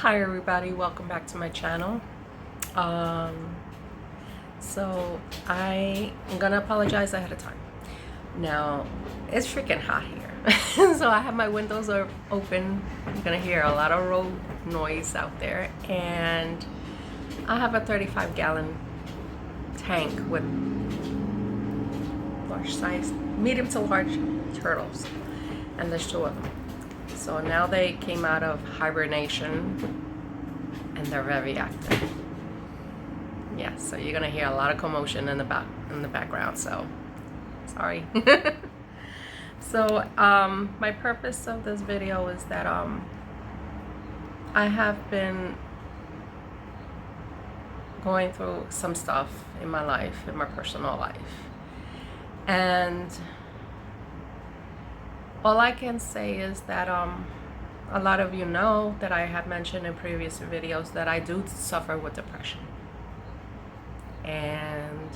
Hi everybody, welcome back to my channel. So I'm gonna apologize ahead of time. Now it's freaking hot here. So I have my windows are open. You're gonna hear a lot of road noise out there, and I have a 35-gallon tank with large size, medium to large turtles, and there's two of them. So now they came out of hibernation and they're very active. Yeah, so you're gonna hear a lot of commotion in the background, so sorry. So my purpose of this video is that I have been going through some stuff in my life, in my personal life, and all I can say is that a lot of you know that I have mentioned in previous videos that I do suffer with depression. And,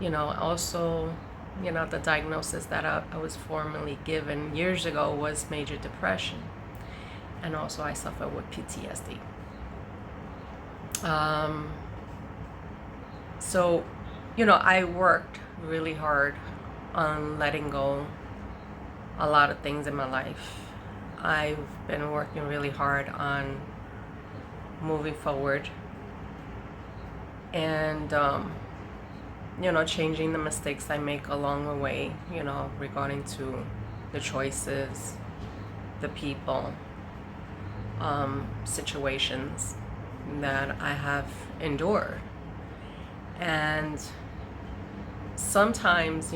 also, the diagnosis that I was formerly given years ago was major depression. And also I suffer with PTSD. So, I worked really hard on letting go a lot of things in my life. I've been working really hard on moving forward and changing the mistakes I make along the way, regarding to the choices, the people, situations that I have endured. And sometimes,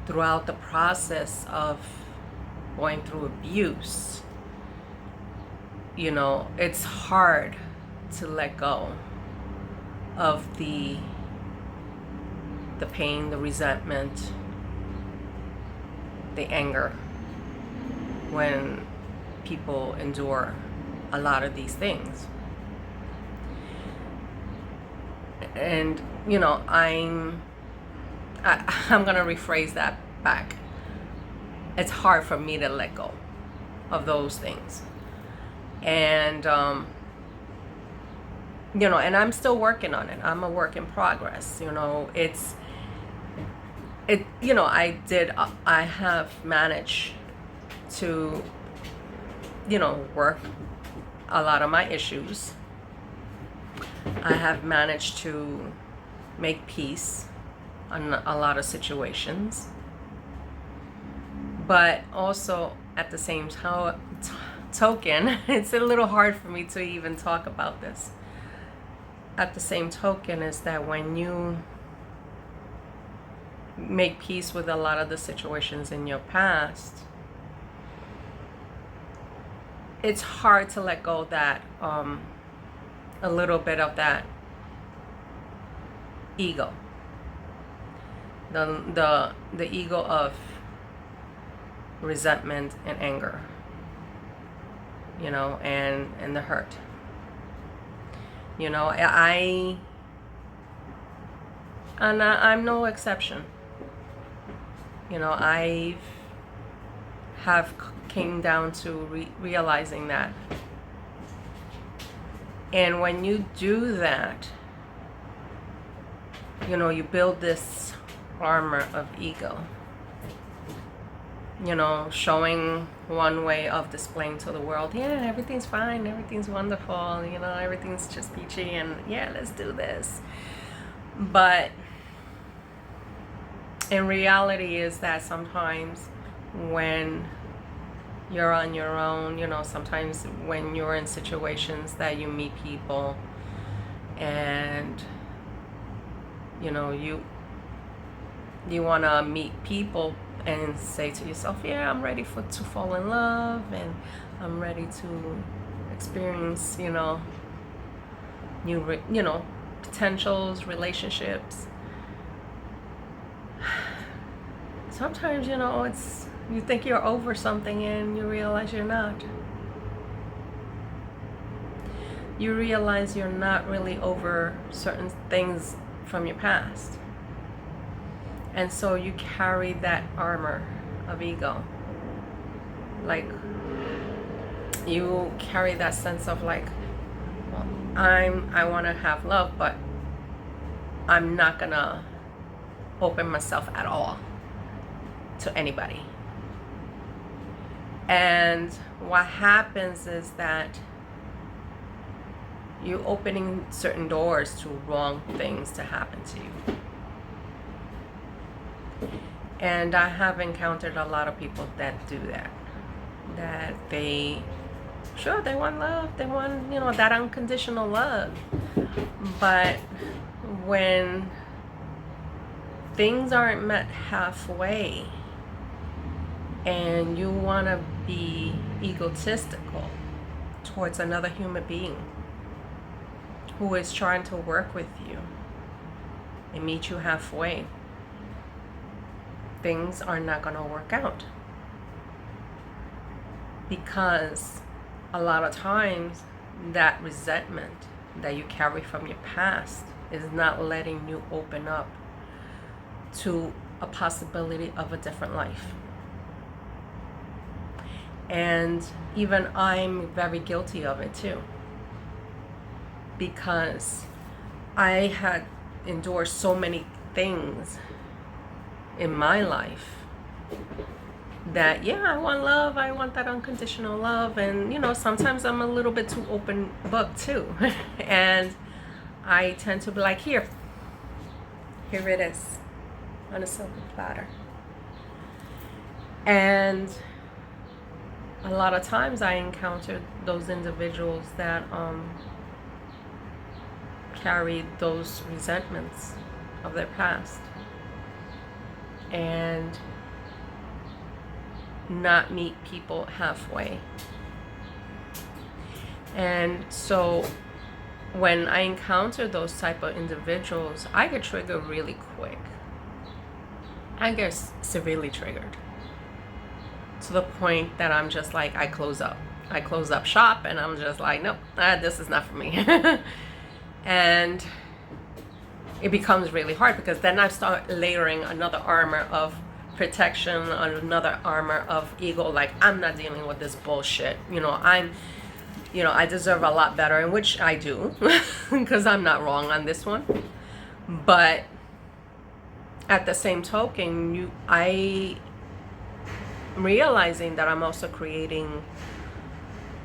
throughout the process of going through abuse, it's hard to let go of the pain, the resentment, the anger when people endure a lot of these things. And I'm gonna rephrase that back. It's hard for me to let go of those things. And and I'm still working on it. I'm a work in progress. I have managed to work a lot of my issues. I have managed to make peace on a lot of situations, but also at the same token, it's a little hard for me to even talk about this. At the same token is that when you make peace with a lot of the situations in your past, it's hard to let go of that, a little bit of that ego, the ego of resentment and anger, and the hurt. I'm no exception. I have came down to realizing that. And when you do that, you build this armor of ego, showing one way of displaying to the world, yeah, everything's fine, everything's wonderful, everything's just peachy, and yeah, let's do this. But in reality is that sometimes when you're on your own, sometimes when you're in situations that you meet people and you want to meet people and say to yourself, yeah, I'm ready to fall in love, and I'm ready to experience new potentials, relationships. Sometimes it's, you think you're over something and you realize you're not. You realize you're not really over certain things from your past. And so you carry that armor of ego. Like, you carry that sense of like, well, I want to have love, but I'm not gonna open myself at all to anybody. And what happens is that you opening certain doors to wrong things to happen to you. And I have encountered a lot of people that do that. That they want love, they want, that unconditional love. But when things aren't met halfway and you want to be egotistical towards another human being who is trying to work with you and meet you halfway, things are not going to work out. Because a lot of times that resentment that you carry from your past is not letting you open up to a possibility of a different life. And even I'm very guilty of it too, because I had endured so many things in my life that, I want love, I want that unconditional love, and sometimes I'm a little bit too open book too. And I tend to be like, here it is on a silver platter. And a lot of times I encountered those individuals that carried those resentments of their past and not meet people halfway. And so when I encounter those type of individuals, I get triggered really quick. I get severely triggered to the point that I'm just like, I close up shop, and I'm just like, nope, this is not for me. And it becomes really hard, because then I start layering another armor of protection, another armor of ego, like I'm not dealing with this bullshit. I deserve a lot better, and which I do, because I'm not wrong on this one. But at the same token, I realizing that I'm also creating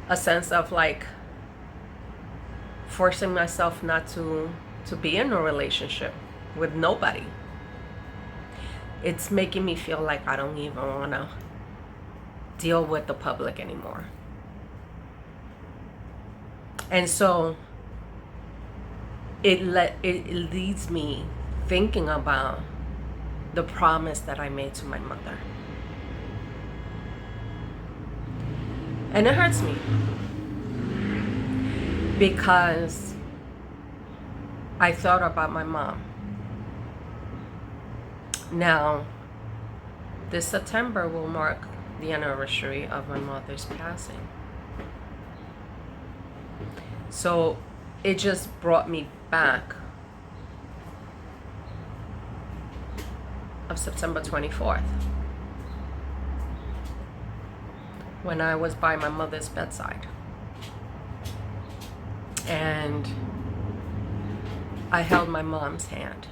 a sense of like forcing myself not to be in a relationship with nobody. It's making me feel like I don't even want to deal with the public anymore. And so it leads me thinking about the promise that I made to my mother. And it hurts me, because I thought about my mom. Now, this September will mark the anniversary of my mother's passing. So it just brought me back of September 24th, when I was by my mother's bedside. And I held my mom's hand.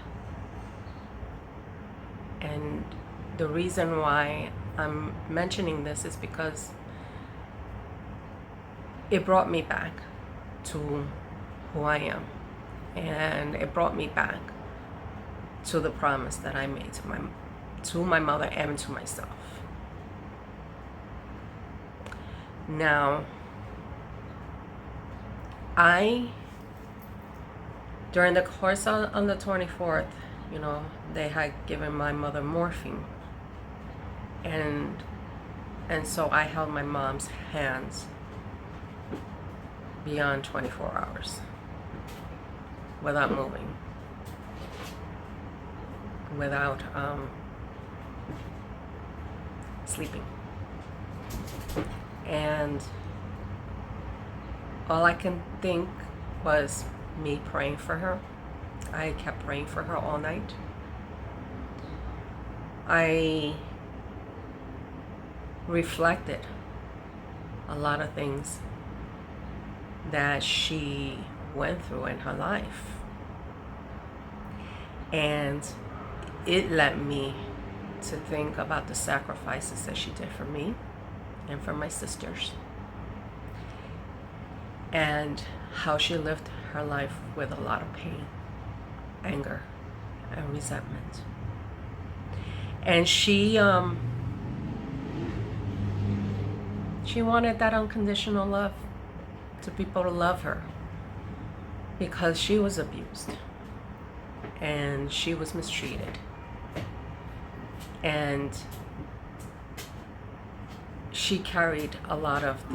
And the reason why I'm mentioning this is because it brought me back to who I am. And it brought me back to the promise that I made to my mother and to myself. Now, during the course on the 24th, they had given my mother morphine. And so I held my mom's hands beyond 24 hours without moving, without sleeping. And all I can think was me praying for her. I kept praying for her all night. I reflected a lot of things that she went through in her life. And it led me to think about the sacrifices that she did for me and for my sisters, and how she lived her life with a lot of pain, anger, and resentment. And she wanted that unconditional love, to people to love her, because she was abused and she was mistreated, and she carried a lot of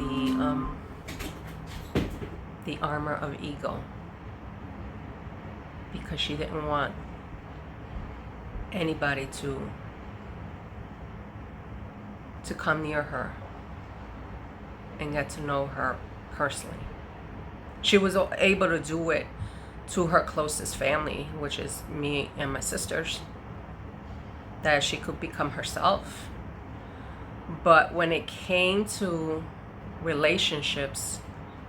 the armor of ego, because she didn't want anybody to come near her and get to know her personally. She was able to do it to her closest family, which is me and my sisters, that she could become herself. But when it came to relationships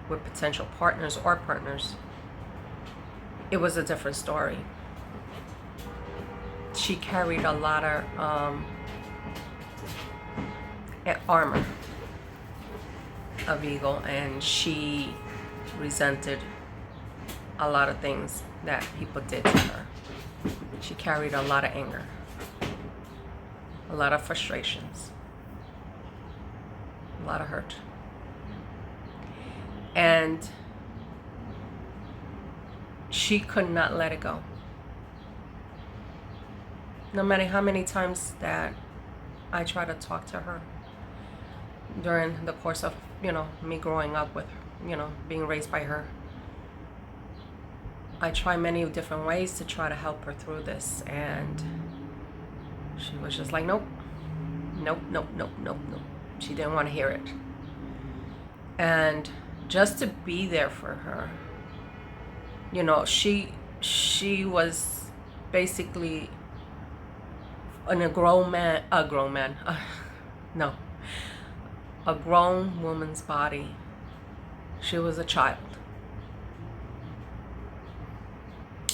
with potential partners or partners, it was a different story. She carried a lot of armor of ego, and she resented a lot of things that people did to her. She carried a lot of anger, a lot of frustrations, a lot of hurt. And she could not let it go. No matter how many times that I tried to talk to her during the course of, me growing up with, being raised by her, I tried many different ways to try to help her through this, and she was just like, nope. She didn't want to hear it. And just to be there for her, she was basically a grown woman's body. She was a child,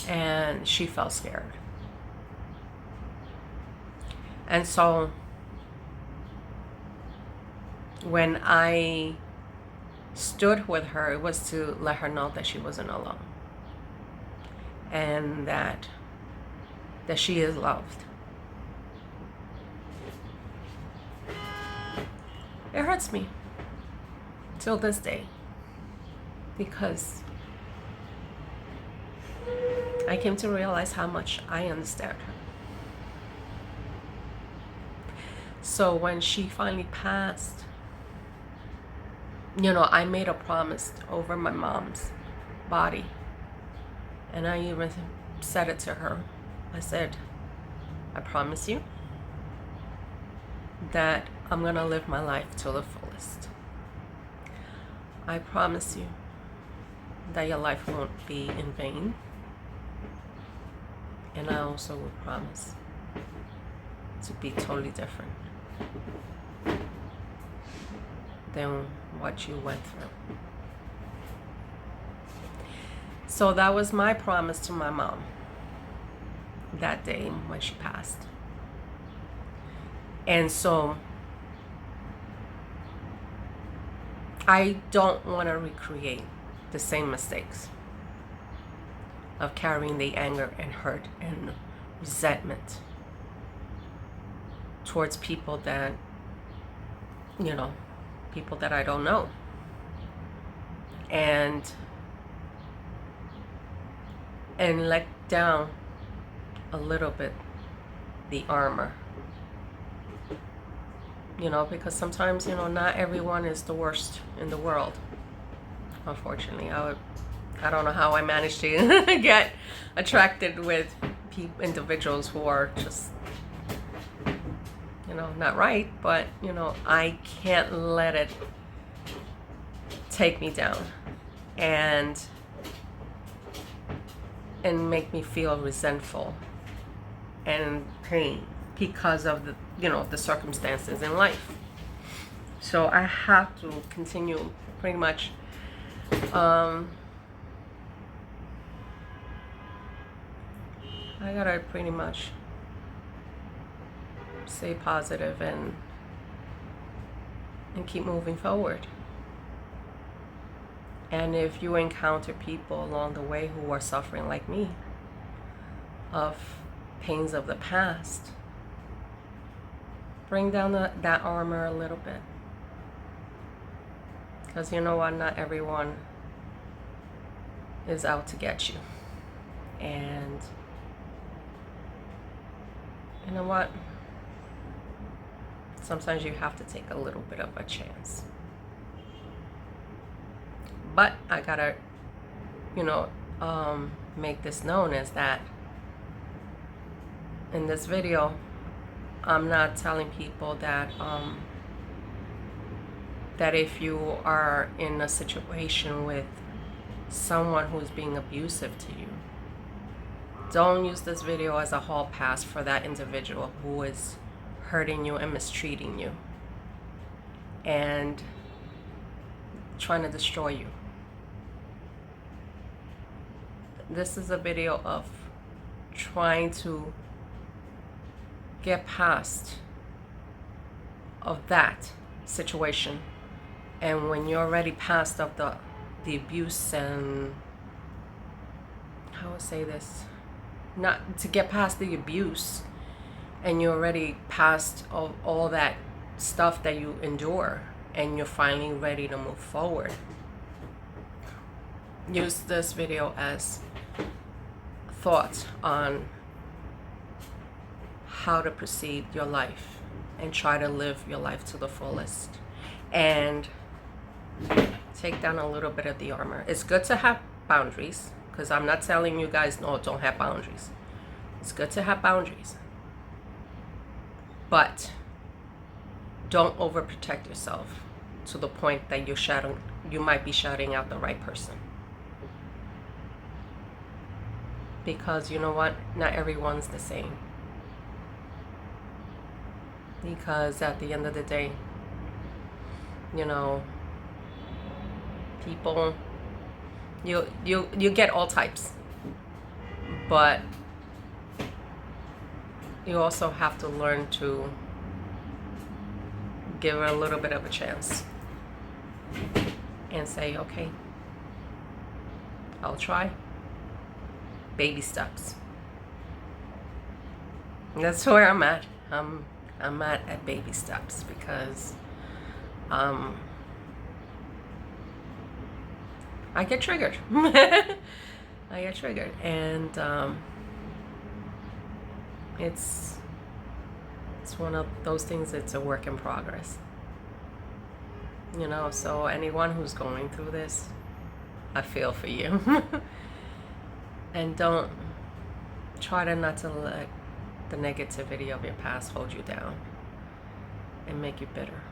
and she felt scared. And so when I stood with her, it was to let her know that she wasn't alone, and that she is loved. It hurts me till this day, because I came to realize how much I understand her. So when she finally passed, I made a promise over my mom's body, and I even said it to her. I said, I promise you that I'm gonna live my life to the fullest. I promise you that your life won't be in vain. And I also will promise to be totally different than what you went through. So that was my promise to my mom that day when she passed. And so I don't want to recreate the same mistakes of carrying the anger and hurt and resentment towards people that, people that I don't know. And let down a little bit the armor. Because sometimes, not everyone is the worst in the world. Unfortunately, I don't know how I managed to get attracted with individuals who are just, not right. But, I can't let it take me down and make me feel resentful and pain because of the circumstances in life. So I have to continue pretty much I gotta pretty much stay positive and keep moving forward. And if you encounter people along the way who are suffering like me of pains of the past, bring down that armor a little bit. Because you know what? Not everyone is out to get you. And you know what? Sometimes you have to take a little bit of a chance. But I gotta, make this known is that in this video, I'm not telling people that that if you are in a situation with someone who's being abusive to you, don't use this video as a hall pass for that individual who is hurting you and mistreating you and trying to destroy you. This is a video of trying to get past of that situation. And when you're already past of the abuse and how would I say this? Not to get past the abuse and you're already past all that stuff that you endure and you're finally ready to move forward. Use this video as thoughts on how to proceed your life and try to live your life to the fullest and take down a little bit of the armor. It's good to have boundaries, because I'm not telling you guys no, don't have boundaries. It's good to have boundaries, but don't overprotect yourself to the point that you might be shouting out the right person. Because you know what? Not everyone's the same. Because at the end of the day, people, you get all types, but you also have to learn to give her a little bit of a chance and say, okay, I'll try. Baby steps. And that's where I'm at. I'm at baby steps because I get triggered. I get triggered, and it's one of those things. It's a work in progress, so anyone who's going through this, I feel for you. And don't try to not to let the negativity of your past hold you down and make you bitter.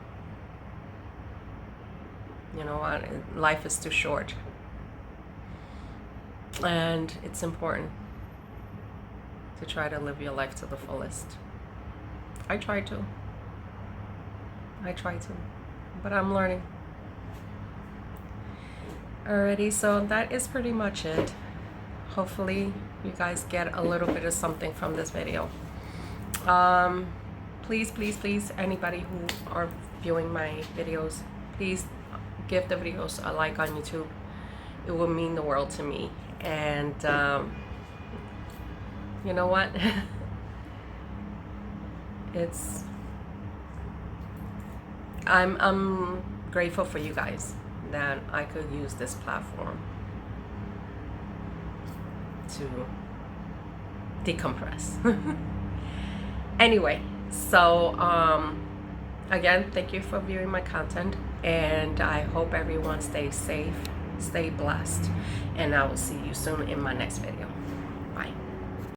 You know what? Life is too short. And it's important to try to live your life to the fullest. I try to. But I'm learning. Alrighty, so that is pretty much it. Hopefully you guys get a little bit of something from this video. Please, anybody who are viewing my videos, please give the videos a like on YouTube. It will mean the world to me. And you know what? I'm grateful for you guys that I could use this platform to decompress. Anyway, so again, thank you for viewing my content, and I hope everyone stays safe, stay blessed, and I will see you soon in my next video.